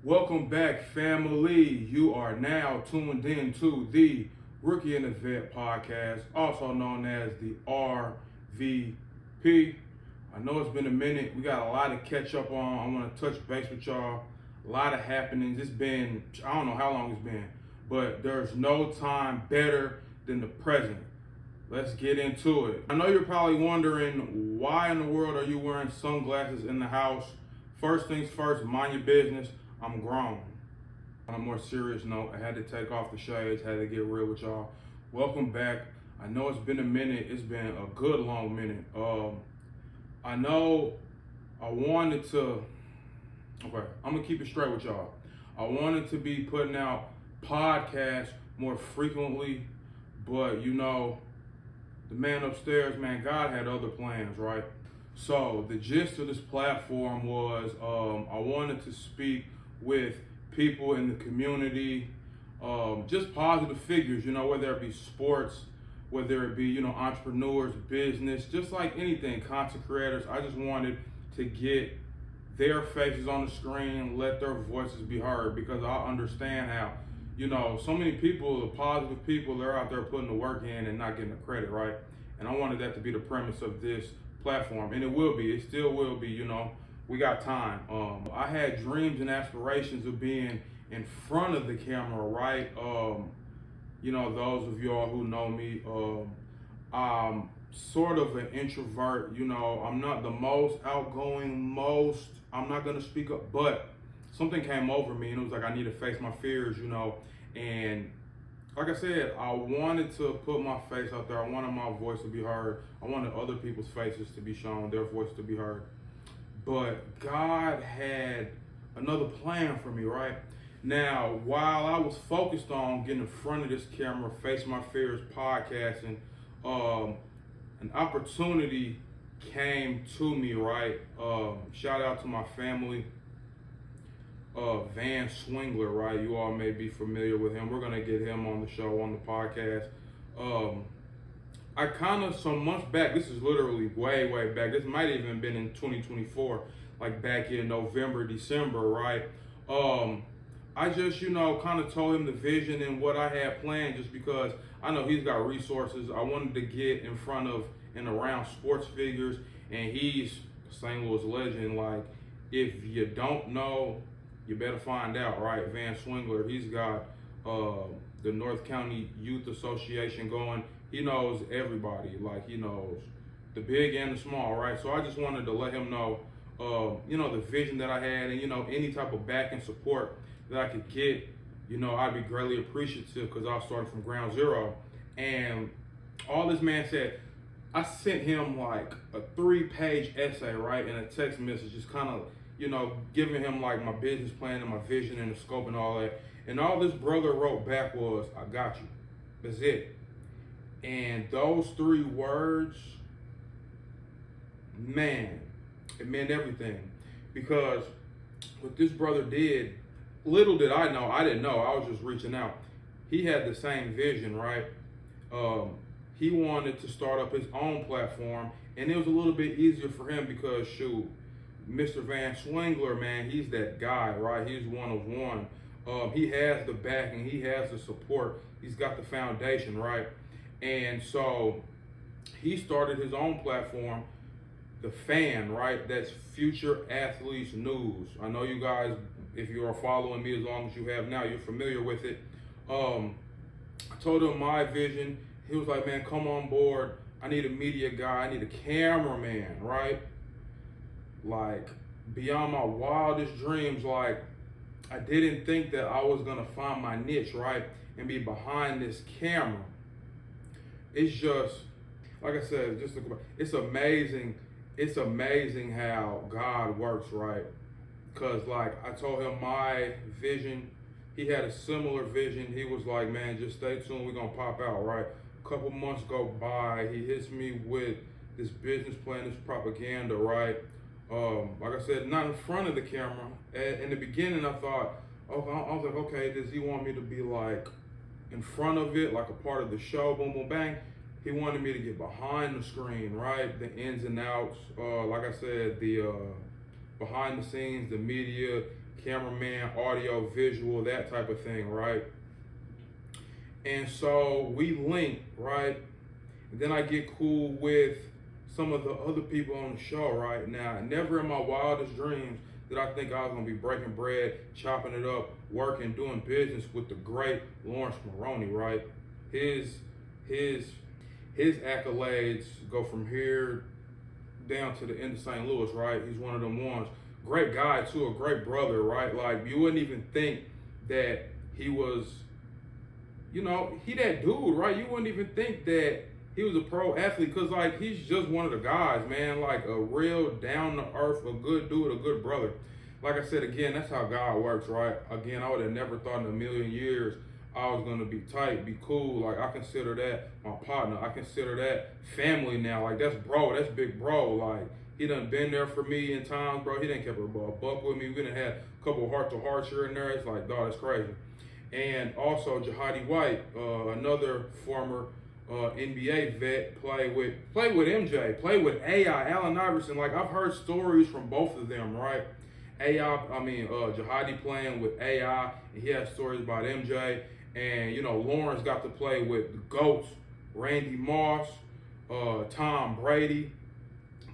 Welcome back, family. You are now tuned in to the Rookie and the Vet podcast, also known as the RVP. I know it's been a minute. We got a lot to catch up on. I want to touch base with y'all. A lot of happenings. It's been, I don't know how long it's been, but there's no time better than the present. Let's get into it. I know you're probably wondering, why in the world are you wearing sunglasses in the house? First things first, mind your business. I'm grown. On a more serious note, I had to take off the shades, had to get real with y'all. Welcome back. I know it's been a minute. It's been a good long minute. I know I wanted to, okay, I'm gonna keep it straight with y'all. I wanted to be putting out podcasts more frequently, but you know, the man upstairs, man, God had other plans, right? So the gist of this platform was I wanted to speak with people in the community, just positive figures, you know, whether it be sports, whether it be, you know, entrepreneurs, business, just like anything, content creators. I just wanted to get their faces on the screen, let their voices be heard, because I understand how, you know, so many people, the positive people, they're out there putting the work in and not getting the credit, right? And I wanted that to be the premise of this platform, and it will be, it still will be, you know, we got time. I had dreams and aspirations of being in front of the camera, right? You know, those of y'all who know me, I'm sort of an introvert, you know, I'm not the most outgoing, I'm not gonna speak up, but something came over me and it was like, I need to face my fears, you know, and like I said, I wanted to put my face out there. I wanted my voice to be heard. I wanted other people's faces to be shown, their voice to be heard. But God had another plan for me, right? Now, while I was focused on getting in front of this camera, face my fears, podcasting, an opportunity came to me, right? Shout out to my family. Van Swingler, right? You all may be familiar with him. We're gonna get him on the show, on the podcast. I kind of, some months back, this is literally way back. This might even been in 2024, like back in November, December, right? I just, you know, kind of told him the vision and what I had planned, just because I know he's got resources. I wanted to get in front of and around sports figures, and he's a St. Louis legend. Like, if you don't know, you better find out, right? Van Swingler, he's got the North County Youth Association going. He knows everybody, like he knows the big and the small, right? So I just wanted to let him know, you know, the vision that I had, and, you know, any type of back and support that I could get, you know, I'd be greatly appreciative, because I was starting from ground zero. And all this man said, I sent him like a 3-page essay, right? And a text message, just kind of, you know, giving him like my business plan and my vision and the scope and all that. And all this brother wrote back was, I got you. That's it. And those 3 words, man, it meant everything. Because what this brother did, little did I know, I didn't know, I was just reaching out. He had the same vision, right? He wanted to start up his own platform, and it was a little bit easier for him because, shoot, Mr. Van Swingler, man, he's that guy, right? He's one of one. He has the backing, he has the support, he's got the foundation, right? And so he started his own platform, The Fan, right? That's Future Athletes News. I know you guys, if you are following me as long as you have now, you're familiar with it. I told him my vision. He was like, man, come on board. I need a media guy. I need a cameraman, right? Like, beyond my wildest dreams, like, I didn't think that I was gonna find my niche, right? And be behind this camera. It's just, like I said, just it's amazing. It's amazing how God works, right? Because, like, I told him my vision. He had a similar vision. He was like, man, just stay tuned. We're gonna pop out, right? A couple months go by. He hits me with this business plan, this propaganda, right? Like I said, not in front of the camera. In the beginning, I thought, okay, I was like, okay, does he want me to be like in front of it, like a part of the show, boom, boom, bang? He wanted me to get behind the screen, right? The ins and outs, like I said, the behind the scenes, the media, cameraman, audio, visual, that type of thing, right? And so we link, right? And then I get cool with some of the other people on the show, right? Now, never in my wildest dreams did I think I was gonna be breaking bread, chopping it up, working, doing business with the great Lawrence Maroney, right? His accolades go from here down to the end of St. Louis, right? He's one of them ones. Great guy too, a great brother, right? Like you wouldn't even think that he was, he that dude, right? You wouldn't even think that he was a pro athlete, because like he's just one of the guys, man. Like a real down to earth, a good dude, a good brother. Like I said again, that's how God works, right? Again, I would have never thought in a million years I was gonna be tight, be cool. Like I consider that my partner. I consider that family now. Like that's bro, that's big bro. Like he done been there for me in times, bro. He done kept a buck with me. We done had a couple heart to hearts here and there. It's like, dog, that's crazy. And also Jahadi White, another former NBA vet, played with MJ, played with AI, Allen Iverson. Like I've heard stories from both of them, right? Jahadi playing with AI, and he has stories about MJ. And Lawrence got to play with the GOATs, Randy Moss, Tom Brady,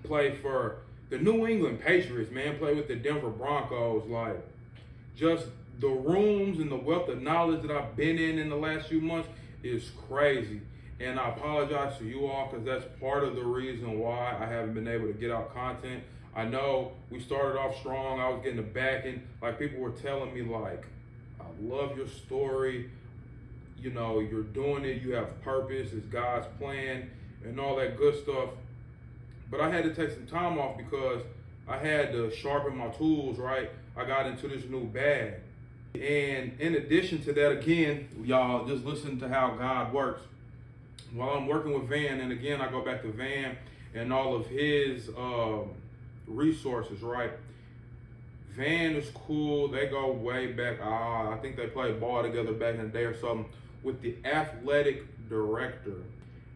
played for the New England Patriots, man, played with the Denver Broncos. Like just the rooms and the wealth of knowledge that I've been in the last few months is crazy. And I apologize to you all, because that's part of the reason why I haven't been able to get out content. I know we started off strong. I was getting the backing. Like people were telling me like, I love your story. You're doing it. You have purpose. It's God's plan and all that good stuff. But I had to take some time off because I had to sharpen my tools, right? I got into this new bag. And in addition to that, again, y'all, just listen to how God works. While I'm working with Van, and again, I go back to Van and all of his resources, right? Van is cool. They go way back. I think they played ball together back in the day or something, with the athletic director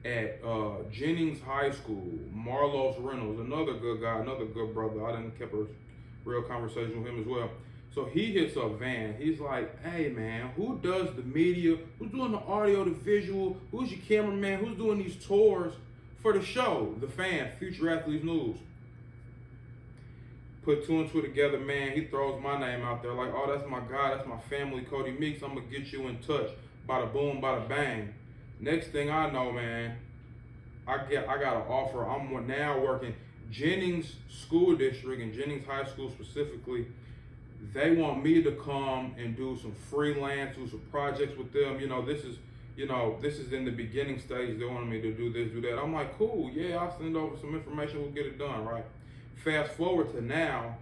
at Jennings High School, Marlos Reynolds, another good guy, another good brother. I done kept a real conversation with him as well. So he hits up Van. He's like, hey man, who does the media? Who's doing the audio, the visual? Who's your cameraman? Who's doing these tours for the show? The Fan, Future Athletes News. Put two and two together, man. He throws my name out there like, oh, that's my guy, that's my family, Cody Meeks. I'm gonna get you in touch. Bada boom, bada bang. Next thing I know, man, I got an offer. I'm now working Jennings School District and Jennings High School specifically. They want me to come and do some freelance, do some projects with them. This is in the beginning stage. They wanted me to do this, do that. I'm like, cool, yeah, I'll send over some information. We'll get it done, right? Fast forward to now,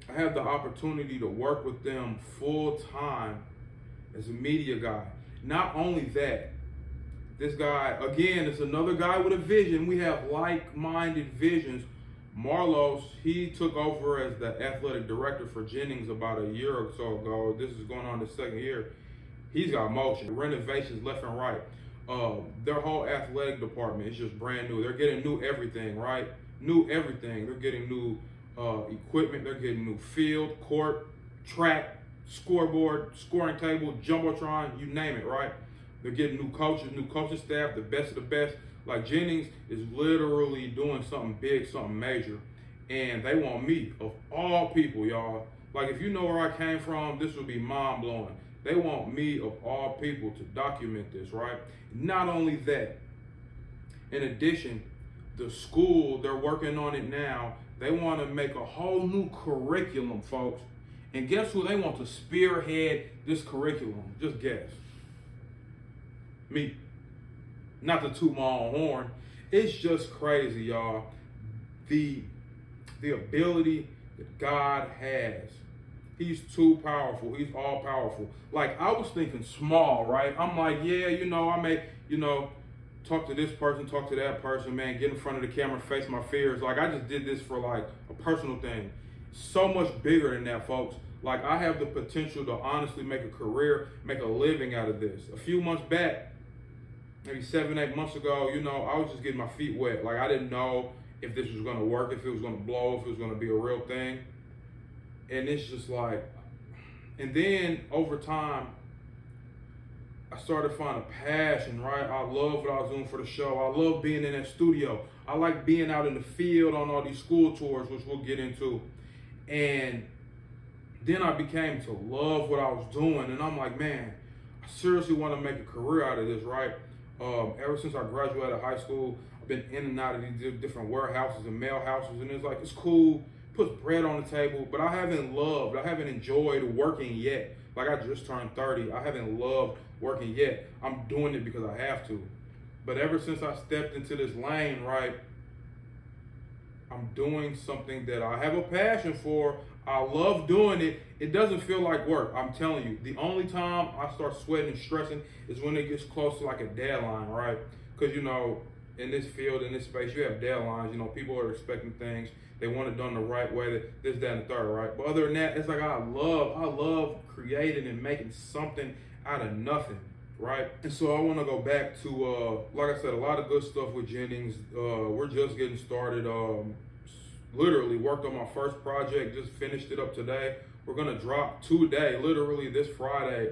I have the opportunity to work with them full time as a media guy. Not only that, this guy, again, is another guy with a vision. We have like-minded visions. Marlos, he took over as the athletic director for Jennings about a year or so ago. This is going on the second year. He's got motion, renovations left and right. Their whole athletic department is just brand new. They're getting new everything, right? New everything. They're getting new equipment. They're getting new field, court, track, scoreboard, scoring table, jumbotron, you name it, right? They're getting new coaching staff, the best of the best. Like Jennings is literally doing something big, something major. And they want me, of all people, y'all. Like if you know where I came from, this would be mind blowing. They want me, of all people, to document this, right? Not only that, in addition, the school, they're working on it now. They want to make a whole new curriculum, folks. And guess who they want to spearhead this curriculum? Just guess. Me. Not to toot my own horn. It's just crazy, y'all. The ability that God has. He's too powerful. He's all powerful. Like, I was thinking small, right? I'm like, yeah, I may, talk to this person, talk to that person, man, get in front of the camera, face my fears. Like, I just did this for, like, a personal thing. So much bigger than that, folks. Like, I have the potential to honestly make a career, make a living out of this. A few months back, maybe 7-8 months ago, I was just getting my feet wet. Like, I didn't know if this was going to work, if it was going to blow, if it was going to be a real thing. And it's just like, and then over time, I started finding passion, right? I love what I was doing for the show. I love being in that studio. I like being out in the field on all these school tours, which we'll get into. And then I became to love what I was doing. And I'm like, man, I seriously want to make a career out of this, right? Ever since I graduated high school, I've been in and out of these different warehouses and mail houses. And it's like, it's cool, puts bread on the table, but I haven't enjoyed working yet. Like, I just turned 30. I haven't loved working yet. I'm doing it because I have to. But ever since I stepped into this lane, right, I'm doing something that I have a passion for. I love doing it. It doesn't feel like work. I'm telling you, the only time I start sweating and stressing is when it gets close to like a deadline, right? Because, you know, in this field, in this space, you have deadlines. You know, people are expecting things. They want it done the right way, this, that, and the third, right? But other than that, it's like I love creating and making something out of nothing, right? And so I want to go back to, like I said, a lot of good stuff with Jennings. We're just getting started. Literally worked on my first project, just finished it up today. We're gonna drop today, literally this Friday.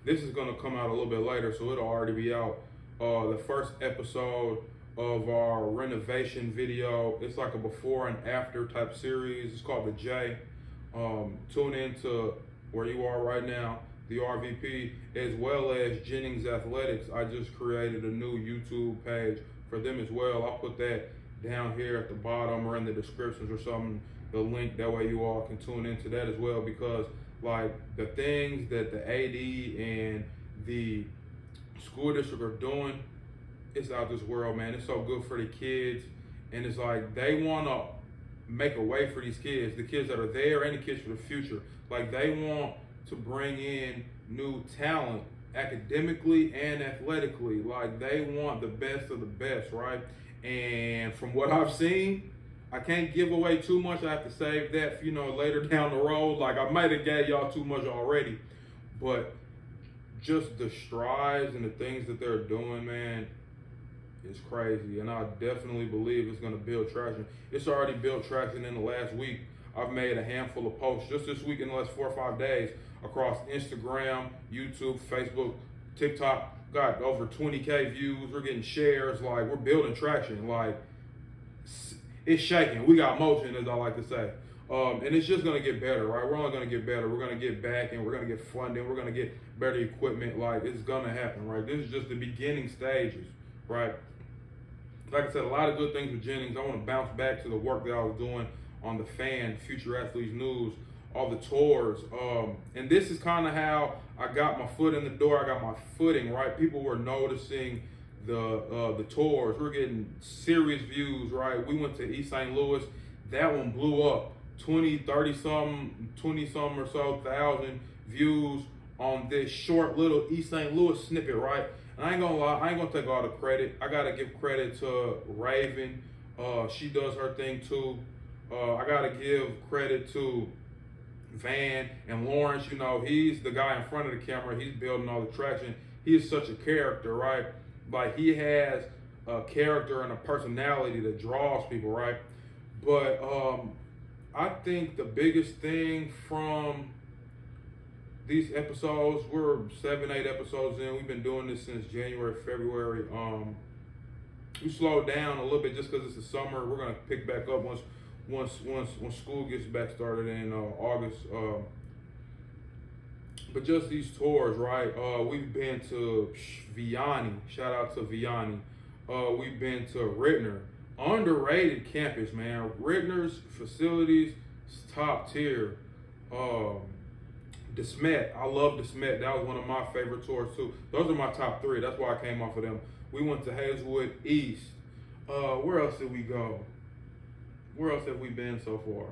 This is gonna come out a little bit later, so it'll already be out. The first episode of our renovation video. It's like a before and after type series. It's called The J. Tune in to where you are right now, the RVP, as well as Jennings Athletics. I just created a new YouTube page for them as well. I'll put that down here at the bottom or in the descriptions or something, the link, that way you all can tune into that as well, because like the things that the AD and the school district are doing, it's out this world, man. It's so good for the kids, and it's like they want to make a way for these kids, the kids that are there and the kids for the future. Like, they want to bring in new talent academically and athletically. Like, they want the best of the best, right? And from what I've seen, I can't give away too much. I have to save that for, you know, later down the road. Like, I might have gave y'all too much already, but just the strides and the things that they're doing, man, is crazy. And I definitely believe it's going to build traction. It's already built traction in the last week. I've made a handful of posts just this week in the last 4 or 5 days across Instagram, YouTube, Facebook, TikTok. Got over 20K views. We're getting shares. Like, we're building traction. Like, it's shaking. We got motion, as I like to say. And it's just going to get better, right? We're only going to get better. We're going to get back, and we're going to get funding. We're going to get better equipment. Like, it's going to happen, right? This is just the beginning stages, right? Like I said, a lot of good things with Jennings. I want to bounce back to the work that I was doing on the Fan, Future Athletes News, all the tours. And this is kind of how I got my foot in the door. I got my footing, right? People were noticing the tours. We're getting serious views, right? We went to East St. Louis. That one blew up. 20 some or so thousand views on this short little East St. Louis snippet, right? And I ain't gonna lie, I ain't gonna take all the credit. I gotta give credit to Raven. She does her thing too. I gotta give credit to Van and Lawrence. You know, he's the guy in front of the camera. He's building all the traction. He is such a character, right? Like, he has a character and a personality that draws people, right? But I think the biggest thing from these episodes, we're 7-8 episodes in. We've been doing this since January, February. We slowed down a little bit just because it's the summer. We're gonna pick back up once school gets back started in August. But just these tours, right? We've been to Vianney. Shout out to Vianney. We've been to Rittner. Underrated campus, man. Rittner's facilities is top tier. DeSmet, I love DeSmet. That was one of my favorite tours too. Those are my top 3. That's why I came off of them. We went to Hazelwood East. Where else did we go? Where else have we been so far?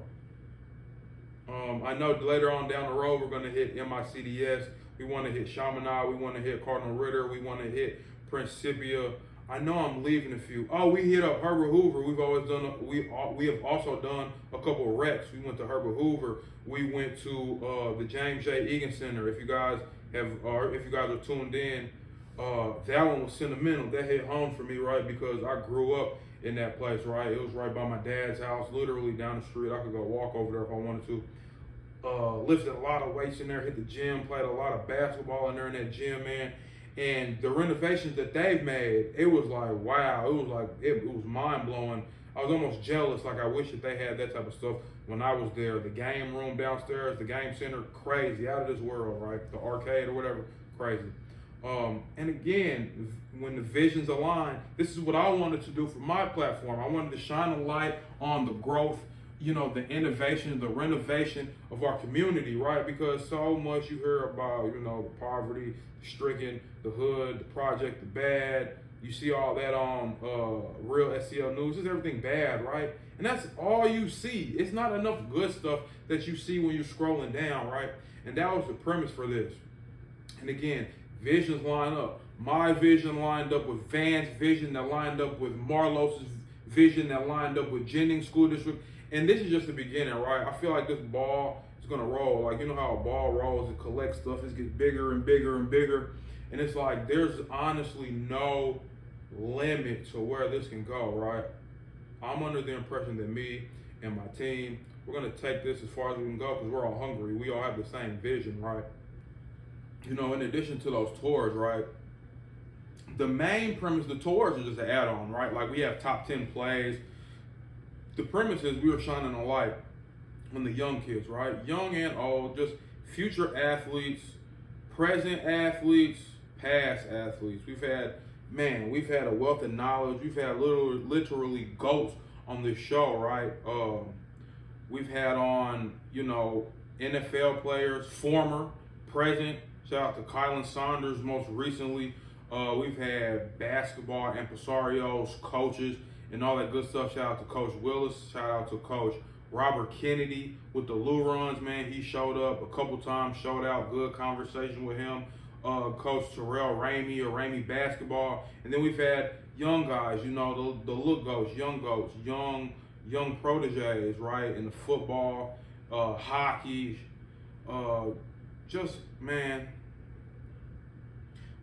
I know later on down the road we're gonna hit MICDS. We want to hit Chaminade. We want to hit Cardinal Ritter. We want to hit Principia. I know I'm leaving a few. Oh, we hit up Herbert Hoover. We've always done. We have also done a couple of recs. We went to Herbert Hoover. We went to the James J. Egan Center. If you guys are tuned in, that one was sentimental. That hit home for me, right? Because I grew up in that place, right? It was right by my dad's house, literally down the street. I could go walk over there if I wanted to. Lifted a lot of weights in there, hit the gym, played a lot of basketball in there in that gym, man. And the renovations that they've made, it was like, wow, it was mind blowing. I was almost jealous. Like, I wish that they had that type of stuff when I was there. The game room downstairs, the game center, crazy, out of this world, right? The arcade or whatever, crazy. And again, when the visions align, this is what I wanted to do for my platform. I wanted to shine a light on the growth, the innovation, the renovation of our community, right? Because so much you hear about, the poverty stricken, the hood, the project, the bad. You see all that on real SCL news. It's everything bad, right? And that's all you see. It's not enough good stuff that you see when you're scrolling down, right? And that was the premise for this. And again, visions line up. My vision lined up with Van's vision, that lined up with Marlos's vision, that lined up with Jennings School District. And this is just the beginning, right? I feel like this ball is gonna roll. Like, you know how a ball rolls, it collects stuff, it gets bigger and bigger and bigger. And it's like, there's honestly no limit to where this can go, right? I'm under the impression that me and my team, we're gonna take this as far as we can go because we're all hungry. We all have the same vision, right? In addition to those tours, right? The main premise, the tours are just an add-on, right? Like, we have top 10 plays. The premise is we are shining a light on the young kids, right? Young and old, just future athletes, present athletes, past athletes. We've had a wealth of knowledge. We've had literally GOATs on this show, right? We've had on, NFL players, former, present. Shout out to Kylan Saunders most recently. We've had basketball impresarios, coaches, and all that good stuff. Shout out to Coach Willis. Shout out to Coach Robert Kennedy with the Lou Runs, man. He showed up a couple times, showed out, good conversation with him. Coach Terrell Ramey or Ramey Basketball. And then we've had young guys, the look goats, young proteges, right? In the football, hockey, man,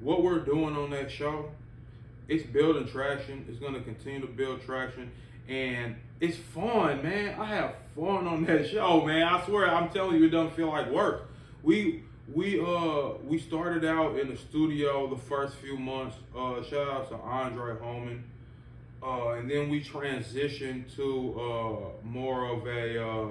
what we're doing on that show, it's building traction. It's going to continue to build traction. And it's fun, man. I have fun on that show, man. I swear, I'm telling you, it doesn't feel like work. We started out in the studio the first few months. Shout out to Andre Holman. And then we transitioned to more of a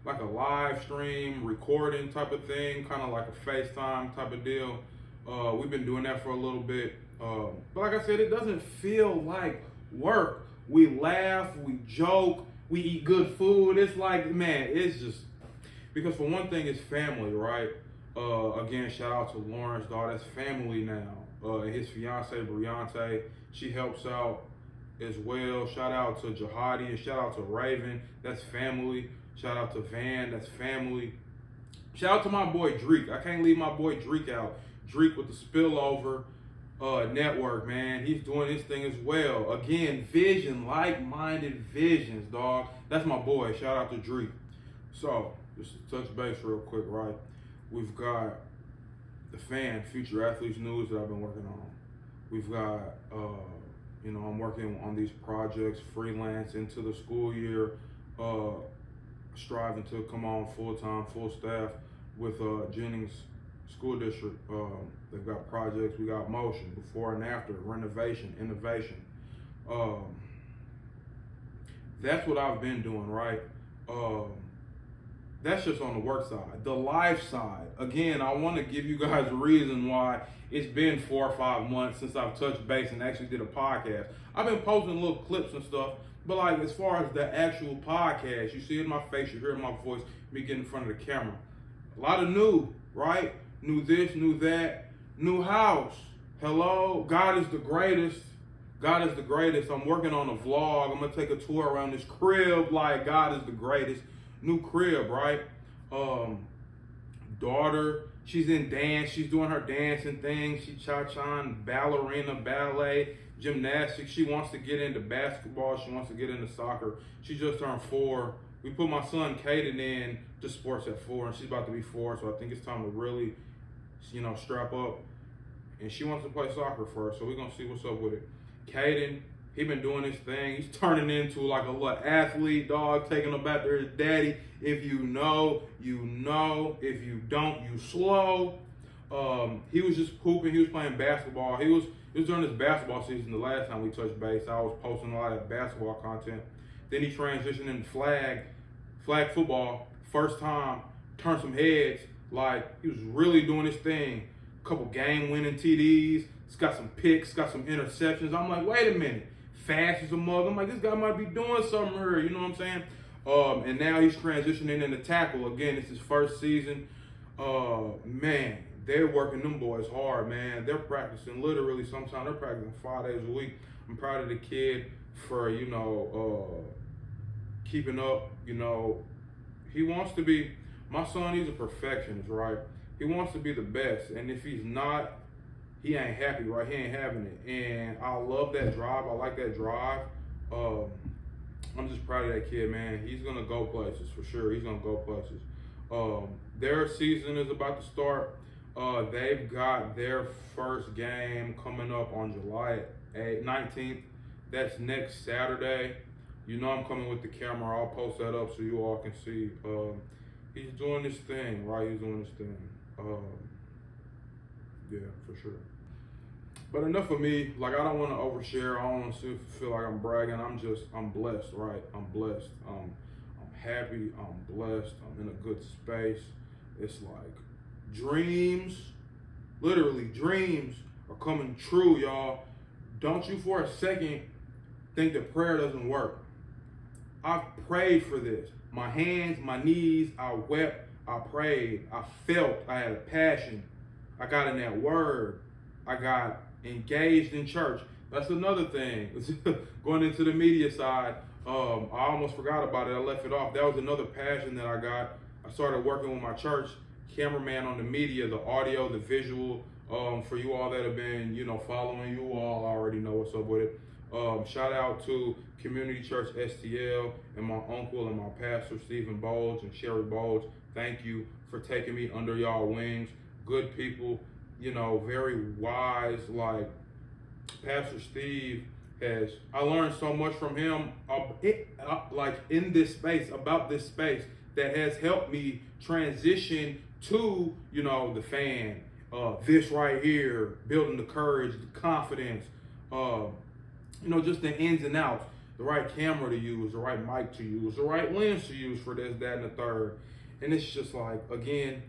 like a live stream recording type of thing, kind of like a FaceTime type of deal. We've been doing that for a little bit. But like I said, it doesn't feel like work. We laugh, we joke, we eat good food. It's like, man, it's just, because for one thing, it's family, right? Again, shout out to Lawrence, dog. That's family now. His fiance, Briante, she helps out as well. Shout out to Jihadi and shout out to Raven. That's family. Shout out to Van. That's family. Shout out to my boy Dreek. I can't leave my boy Dreek out. Dreek with the Spillover Network, man. He's doing his thing as well. Again, vision, like-minded visions, dog. That's my boy. Shout out to Dreek. So, just to touch base real quick, right? We've got the fan, future athletes news that I've been working on. We've got, I'm working on these projects, freelance into the school year, striving to come on full-time, full staff with Jennings School District. They've got projects, we got motion, before and after, renovation, innovation. That's what I've been doing, right? That's just on the work side. The life side, again, I want to give you guys a reason why it's been 4 or 5 months since I've touched base and actually did a podcast. I've been posting little clips and stuff, but like as far as the actual podcast, you see it in my face, you hear it in my voice, me getting in front of the camera. A lot of new, right? New this, new that, new house. Hello, God is the greatest. God is the greatest. I'm working on a vlog. I'm gonna take a tour around this crib. Like, God is the greatest. New crib, right? Daughter, she's in dance. She's doing her dancing thing. She cha-cha, ballerina, ballet, gymnastics. She wants to get into basketball. She wants to get into soccer. She just turned 4. We put my son Caden in to sports at 4, and she's about to be 4. So I think it's time to really, strap up. And she wants to play soccer first, so we're gonna see what's up with it. Caden, He been doing his thing. He's turning into like a little athlete, dog, taking him back to his daddy. If you know, you know. If you don't, you slow. He was just hooping. He was playing basketball. It was during this basketball season the last time we touched base. I was posting a lot of basketball content. Then he transitioned into flag football. First time, turned some heads. Like, he was really doing his thing. Couple game-winning TDs. He's got some picks, got some interceptions. I'm like, wait a minute. Fast as a mug. I'm like, this guy might be doing something here. You know what I'm saying? And now he's transitioning into tackle. Again, it's his first season. Man, they're working them boys hard, man. They're practicing literally. Sometimes they're practicing 5 days a week. I'm proud of the kid for, keeping up. He wants to be, my son, he's a perfectionist, right? He wants to be the best. And if he's not, he ain't happy, right? He ain't having it. And I love that drive. I like that drive. I'm just proud of that kid, man. He's going to go places for sure. He's going to go places. Their season is about to start. They've got their first game coming up on July 19th. That's next Saturday. I'm coming with the camera. I'll post that up so you all can see. He's doing this thing, right? He's doing this thing. Yeah, for sure. But enough of me. Like, I don't want to overshare. I don't want to feel like I'm bragging. I'm blessed, right? I'm blessed. I'm happy. I'm blessed. I'm in a good space. It's like dreams, literally dreams are coming true, y'all. Don't you for a second think that prayer doesn't work. I've prayed for this. My hands, my knees, I wept, I prayed, I felt, I had a passion. I got in that word. I got engaged in church. That's another thing. Going into the media side, I almost forgot about it. I left it off. That was another passion that I got. I started working with my church, cameraman on the media, the audio, the visual. For you all that have been, following, you all already know what's up with it. Shout out to Community Church STL and my uncle and my pastor, Stephen Bowles and Sherry Bowles. Thank you for taking me under y'all wings. Good people, very wise. Like Pastor Steve I learned so much from him, like in this space, about this space, that has helped me transition to, the fan, this right here, building the courage, the confidence, just the ins and outs, the right camera to use, the right mic to use, the right lens to use for this, that, and the third. And it's just like, again,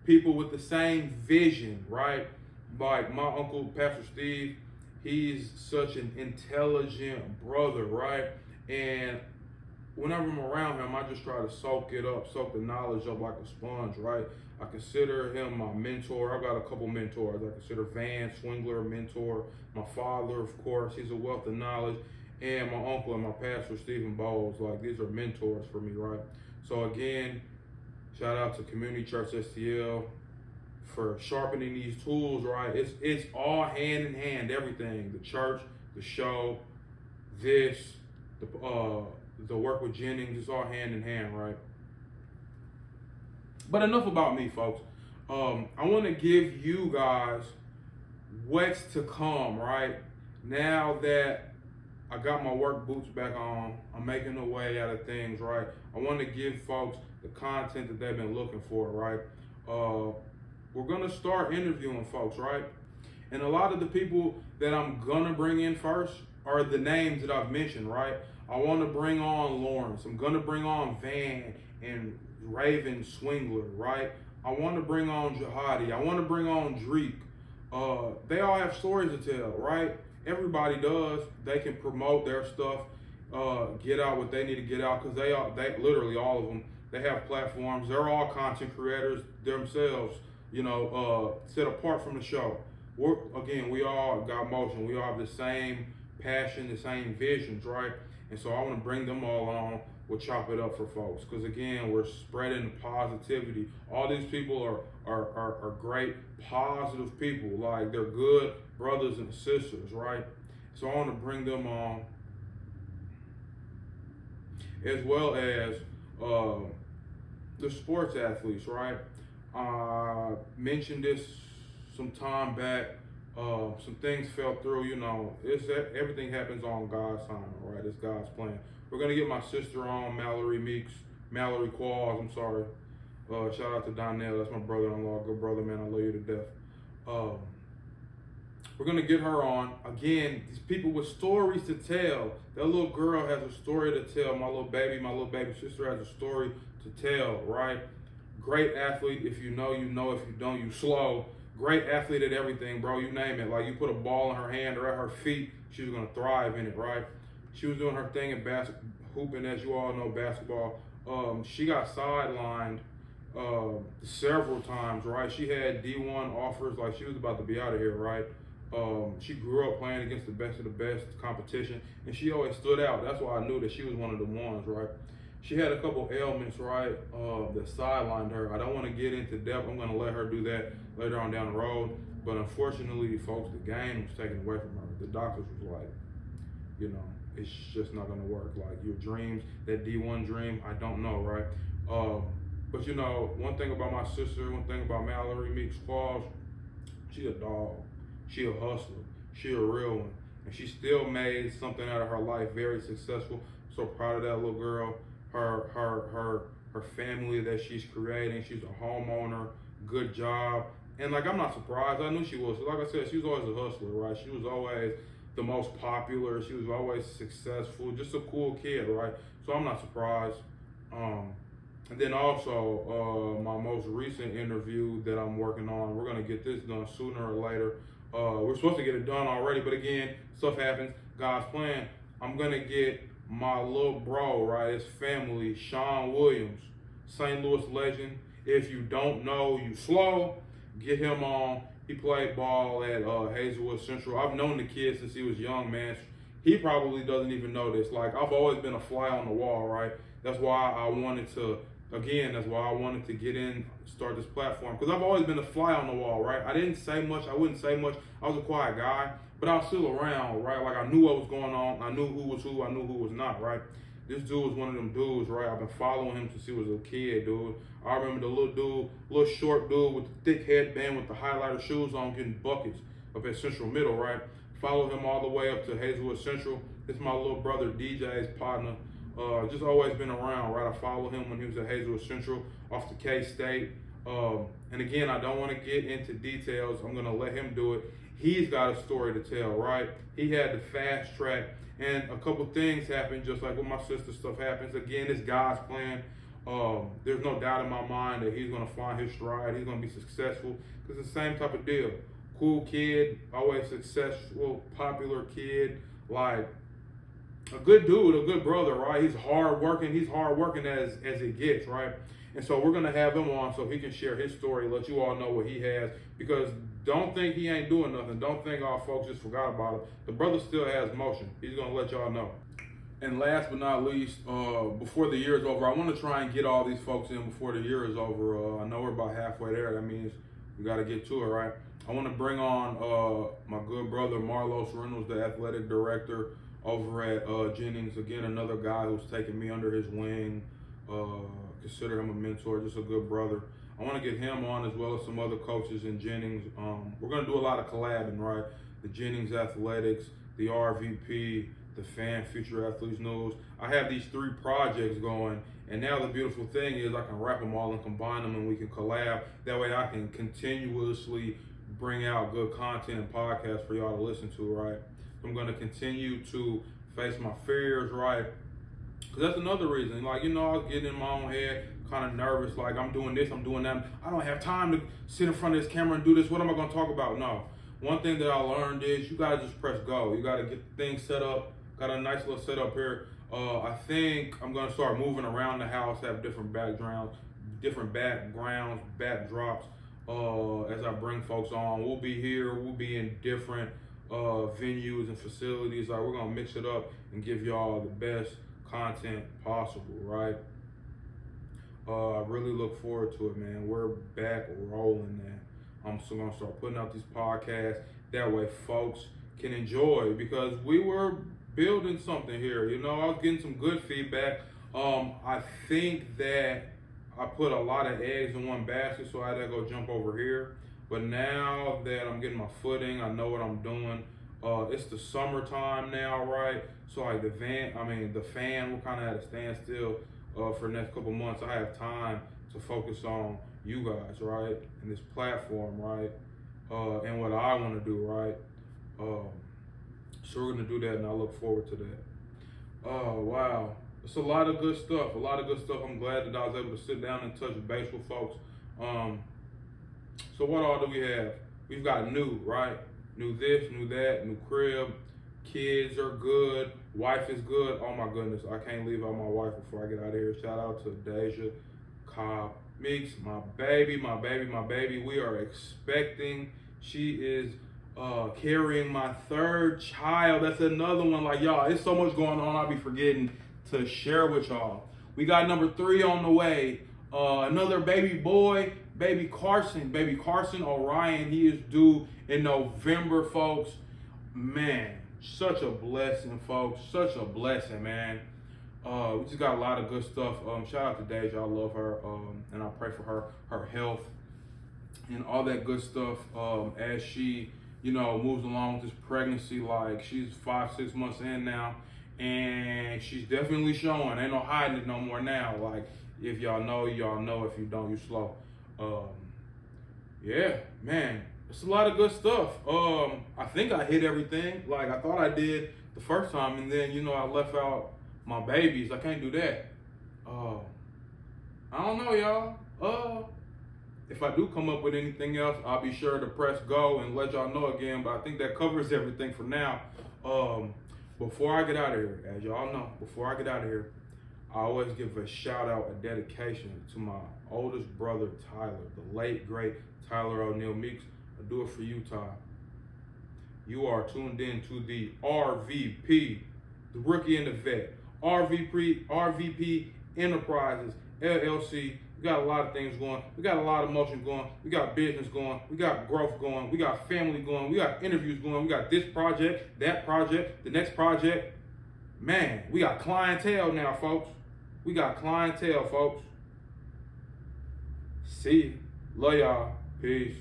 people with the same vision, right? Like my uncle, Pastor Steve, he's such an intelligent brother, right? And whenever I'm around him, I just try to soak it up, soak the knowledge up like a sponge, right? I consider him my mentor. I've got a couple mentors. I consider Van Swingler a mentor. My father, of course, he's a wealth of knowledge. And my uncle and my pastor, Stephen Bowles, like these are mentors for me, right? So again, shout out to Community Church STL for sharpening these tools, right? It's all hand in hand, everything. The church, the show, the work with Jennings, it's all hand in hand, right? But enough about me, folks. I want to give you guys what's to come, right? Now that I got my work boots back on, I'm making a way out of things, right? I want to give folks the content that they've been looking for, right? We're going to start interviewing folks, right? And a lot of the people that I'm going to bring in first are the names that I've mentioned, right? I want to bring on Lawrence. I'm going to bring on Van and Raven Swingler, right? I want to bring on Jihadi. I want to bring on Dreek. They all have stories to tell, right? Everybody does. They can promote their stuff, get out what they need to get out, because they literally all of them, they have platforms. They're all content creators themselves, set apart from the show. We all got motion. We all have the same passion, the same visions, right? And so I want to bring them all on. We'll chop it up for folks, because again, we're spreading positivity. All these people are great, positive people. Like, they're good brothers and sisters, right? So I want to bring them on, as well as the sports athletes, right? I mentioned this some time back. Some things fell through. Everything happens on God's time, all right? It's God's plan. We're gonna get my sister on, Mallory Qualls. I'm sorry. Shout out to Donnell. That's my brother-in-law. Good brother, man. I love you to death. We're gonna get her on. Again, these people with stories to tell. That little girl has a story to tell. My little baby sister has a story to tell, right? Great athlete. If you know, you know. If you don't, you slow. Great athlete at everything, bro. You name it. Like, you put a ball in her hand or at her feet, she was gonna thrive in it, right? She was doing her thing in hooping, as you all know, basketball. She got sidelined several times, right? She had D1 offers, like she was about to be out of here, right? She grew up playing against the best of the best competition, and she always stood out. That's why I knew that she was one of the ones, right? She had a couple ailments, right, that sidelined her. I don't want to get into depth. I'm going to let her do that later on down the road. But unfortunately, folks, the game was taken away from her. The doctors was like, it's just not going to work. Like, your dreams, that D1 dream, I don't know, right? But one thing about my sister, one thing about Mallory Meeks Qualls, she a dog. She a hustler. She a real one. And she still made something out of her life, very successful. So proud of that little girl. Her family that she's creating. She's a homeowner, good job. And like, I'm not surprised. I knew she was. Like I said, she was always a hustler, right? She was always the most popular. She was always successful. Just a cool kid, right? So I'm not surprised. And then also, my most recent interview that I'm working on, we're gonna get this done sooner or later. We're supposed to get it done already, but again, stuff happens. God's plan. I'm gonna get my little bro, right? His family, Sean Williams, St. Louis legend. If you don't know, you slow. Get him on. He played ball at Hazelwood Central. I've known the kid since he was young, man. He probably doesn't even know this. Like, I've always been a fly on the wall, right? That's why I wanted to get in, start this platform. Because I've always been a fly on the wall, right? I didn't say much. I wouldn't say much. I was a quiet guy. But I was still around, right? Like, I knew what was going on. I knew who was who. I knew who was not, right? This dude was one of them dudes, right? I've been following him since he was a kid, dude. I remember the little short dude with the thick headband with the highlighter shoes on getting buckets up at Central Middle, right? Followed him all the way up to Hazelwood Central. This is my little brother DJ's partner. Just always been around, right? I followed him when he was at Hazelwood Central off to K-State. And again, I don't want to get into details. I'm going to let him do it. He's got a story to tell, right? He had the fast track, and a couple things happened, just like with my sister, stuff happens. Again, it's God's plan. There's no doubt in my mind that he's going to find his stride. He's going to be successful, because it's the same type of deal. Cool kid, always successful, popular kid, like a good dude, a good brother, right? He's hard working as it gets, right? And so we're gonna have him on so he can share his story, let you all know what he has, because don't think he ain't doing nothing. Don't think all folks just forgot about him. The brother still has motion. He's gonna let y'all know. And last but not least, before the year is over, I want to try and get all these folks in before the year is over. I know we're about halfway there. That means we got to get to it, right? I want to bring on my good brother Marlos Reynolds, the athletic director over at Jennings. Again, another guy who's taken me under his wing. Consider him a mentor, just a good brother. I want to get him on as well as some other coaches in Jennings. We're going to do a lot of collabing, right? The Jennings Athletics, the RVP, the Fan Future Athletes News. I have these 3 projects going, and now the beautiful thing is I can wrap them all and combine them, and we can collab. That way I can continuously bring out good content and podcasts for y'all to listen to, right? I'm going to continue to face my fears, right? Because that's another reason. Like, I was getting in my own head, kind of nervous, like I'm doing this, I'm doing that. I don't have time to sit in front of this camera and do this. What am I going to talk about? No. One thing that I learned is you got to just press go. You got to get things set up. Got a nice little setup here. I think I'm going to start moving around the house, have different backgrounds, backdrops as I bring folks on. We'll be here. We'll be in different venues and facilities. Like, we're going to mix it up and give y'all the best content possible, right? I really look forward to it, man. We're back rolling, man. I'm still gonna start putting out these podcasts. That way folks can enjoy, because we were building something here. I was getting some good feedback. I think that I put a lot of eggs in one basket, so I had to go jump over here. But now that I'm getting my footing, I know what I'm doing. It's the summertime now, right? So like the fan will kind of at a standstill for the next couple months. I have time to focus on you guys, right? And this platform, right? And what I want to do, right? So we're gonna do that, and I look forward to that. Oh wow, it's a lot of good stuff. A lot of good stuff. I'm glad that I was able to sit down and touch base with folks. So what all do we have? We've got new, right? New this, new that, new crib. Kids are good. Wife is good. Oh my goodness, I can't leave out my wife before I get out of here. Shout out to Deja Cody Meeks, my baby, my baby, my baby. We are expecting. She is carrying my third child. That's another one. Like, y'all, it's so much going on, I'll be forgetting to share with y'all. We got number 3 on the way. Another baby boy, baby Carson Orion. He is due in November, folks. Man, such a blessing, folks. Such a blessing, man. We just got a lot of good stuff. Shout out to Deja. I love her. And I pray for her health and all that good stuff as she, moves along with this pregnancy. Like, she's 5-6 months in now, and she's definitely showing. Ain't no hiding it no more now. Like, if y'all know, y'all know. If you don't, you slow. Yeah, man, it's a lot of good stuff. I think I hit everything. Like, I thought I did the first time, and then, I left out my babies. I can't do that. I don't know, y'all. If I do come up with anything else, I'll be sure to press go and let y'all know again. But I think that covers everything for now. Before I get out of here, as y'all know, before I get out of here, I always give a shout out, a dedication to my oldest brother, Tyler, the late, great Tyler O'Neal Meeks. I do it for you, Ty. You are tuned in to the RVP, the rookie and the vet. RVP Enterprises, LLC. We got a lot of things going. We got a lot of motion going. We got business going. We got growth going. We got family going. We got interviews going. We got this project, that project, the next project. Man, we got clientele now, folks. We got clientele, folks. See you. Love y'all. Peace.